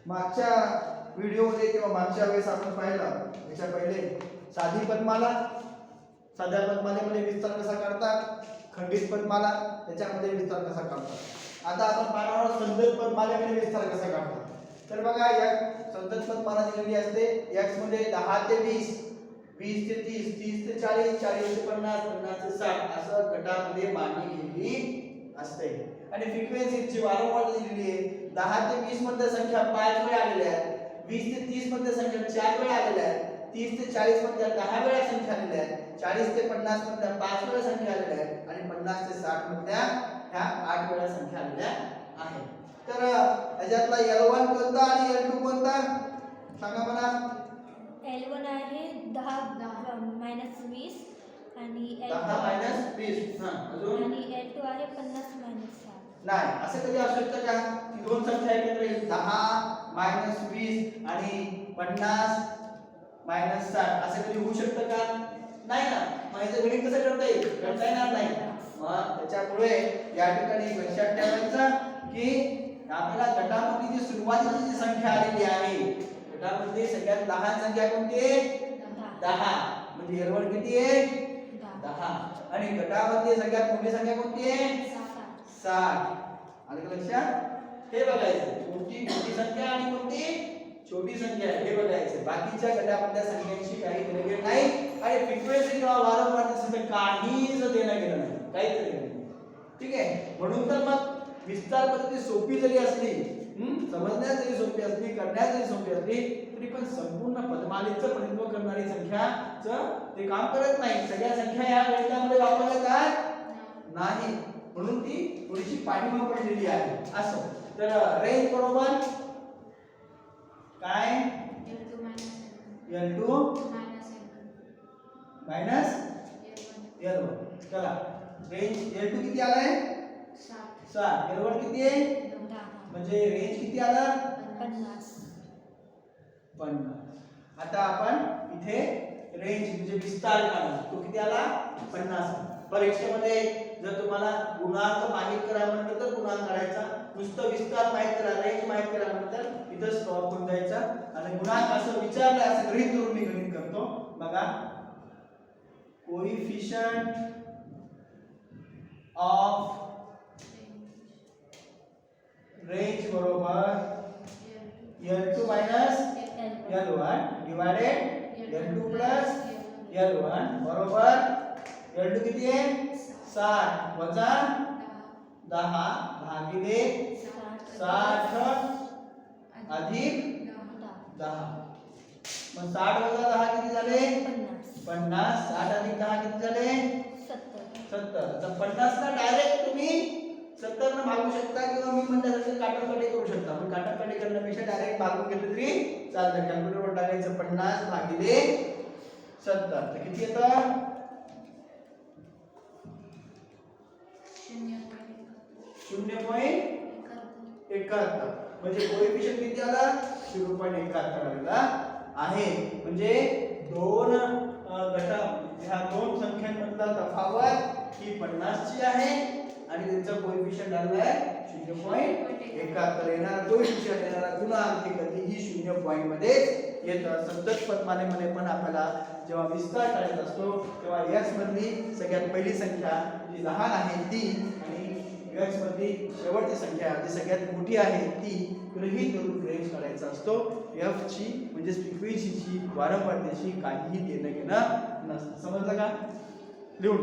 मागच्या व्हिडिओमध्ये किंवा मागच्या वेळेस आपण पाहिलं याच्या पहिले साधी पदमाला, साध्या पदमालेमध्ये विस्तार कसा काढतात, खंडित पदमाला त्याच्यामध्ये विस्तार कसा काढतात. आता आपण पाहणार आहोत संदत पदमालेमध्ये विस्तार कसा काढतात. तर बघा या संदत पदमाला दिलेली असते x मध्ये 10 ते 20, 20 ते 30, 30 ते 40, 40 ते 50, 50 ते 60 असं गटामध्ये मांडणी केलेली असते. आणि फ्रिक्वेन्सीची वारंवारता दिलेली आहे. 10 ते 20 मध्ये संख्या 5 वेळा आलेल्या आहेत, 20 ते 30 मध्ये संख्या 4 वेळा आलेल्या आहेत, 30 ते 40 मध्ये 10 वेळा संख्या आलेल्या आहेत, 40 ते 50 मध्ये 5 वेळा संख्या आलेल्या आहेत आणि 50 ते 60 मध्ये ह्या 8 वेळा संख्या आलेल्या आहेत. तर याच्यातला L1 कोणता आणि L2 कोणता सांगा मला. L1 आहे 10 मायनस 20 आणि 10 - 20 अजून आणि L2 आहे 50 मायनस 60. नाही असं कधी असू शकतं का की दोन संख्या एकत्र येईल 10 - 20 आणि 50 - 60 असं कधी होऊ शकतं का. नाही ना. मग याचं गणित कसं करता येईल, करता येणार नाही. मग त्याच्यामुळे या ठिकाणी लक्षात ठेवायचं की आपल्याला गटामध्ये जी सुरुवातीची जी संख्या आलेली आहे, गटामध्ये सगळ्यात लहान संख्या कोणती आहे 10 म्हणजे L1 किती आहे 10 आणि गटामध्ये सगळ्यात मोठी संख्या कोणती आहे 60. आलं का लक्षात. हे बघायचं कोणती मोठी संख्या आणि कोणती छोटी संख्या हे बघायचं. बाकीच्या गटामधल्या संख्यांशी काही देणं घेणं नाही आणि फ्रिक्वेन्सी किंवा वारंवारतेचं काहीच देणं घेणं नाही, काहीच देणं घेणं. ठीक आहे. म्हणून तर मग विस्तार पद्धती सोपी जरी असली, समजण्यास जरी सोपी असली, करण्यास जरी सोपी असली तरी पण संपूर्ण पदमालेचं प्रतिनिधित्व करणारी संख्याचं ते काम करत नाही. सगळ्या संख्या या गणितामध्ये वापरल्या जात नाही, म्हणून ती थोडीशी पाठीमागे पडलेली आहे. असं तर रेंज बरोबर काय L2 मायनस L1. चला रेंज L2 किती आलाय 60, L1 किती आहे 10 म्हणजे रेंज किती आला 50. आता आपण इथे रेंज म्हणजे विस्तार काढला तो किती आला 50. परीक्षेमध्ये जर तुम्हाला गुणांक माहित करा म्हटलं तर गुणांक काढायचा, नुसतं विस्तार माहित करा, रेंज माहित करा म्हटलं तर इथं स्टॉप होऊन जायचा. आणि गुणांक असं विचारलं असं गृहीत धरून मी गणित करतो. बघा कोएफिशिएंट ऑफ रेंज बरोबर L2 minus L1 divided L2 plus L1 बरोबर L2 किती आहे 60 वजा 10 भागिले 60 अधिक 10. मग 60 वजा 10 किती झाले 50. 60 अधिक 10 किती झाले 70. आता 50 ला डायरेक्ट तुम्ही 70 न भागू शकता किंवा मी म्हणल्यासारखं काटाकाटी करू शकता. पण काटाकाटी करण्यापेक्षा डायरेक्ट भागून घेतलं तरी चालतं. कॅल्क्युलेटरवर टाकायचं 50 भागिले 70 तर किती येतं 0.71 म्हणजे कोएफिशिएंट किती आला 0.71 आलेला आहे. म्हणजे दोन गटा ह्या दोन संख्यांमधला तफावत ही 50 ची आहे आणि त्यांचा कोएफिशिएंट आलेला आहे 0.71. येणारा कोएफिशिएंट येणारा गुणांक हे कधीही 0 पॉइंट मध्ये येतं. संदत पदमालेमध्ये पण आपल्याला जेव्हा विस्तार करायचा असतो तेव्हा x मधली सगळ्यात पहिली संख्या जी लहान आहे ती आणि x मधली शेवटची संख्या जी सगळ्यात मोठी आहे ती गृहीत धरून रेंज काढायचा असतो. f ची म्हणजे फ्रिक्वेन्सीची वारंवारतेशी काहीही देणं घेणं नसतं. समजलं का. लिहून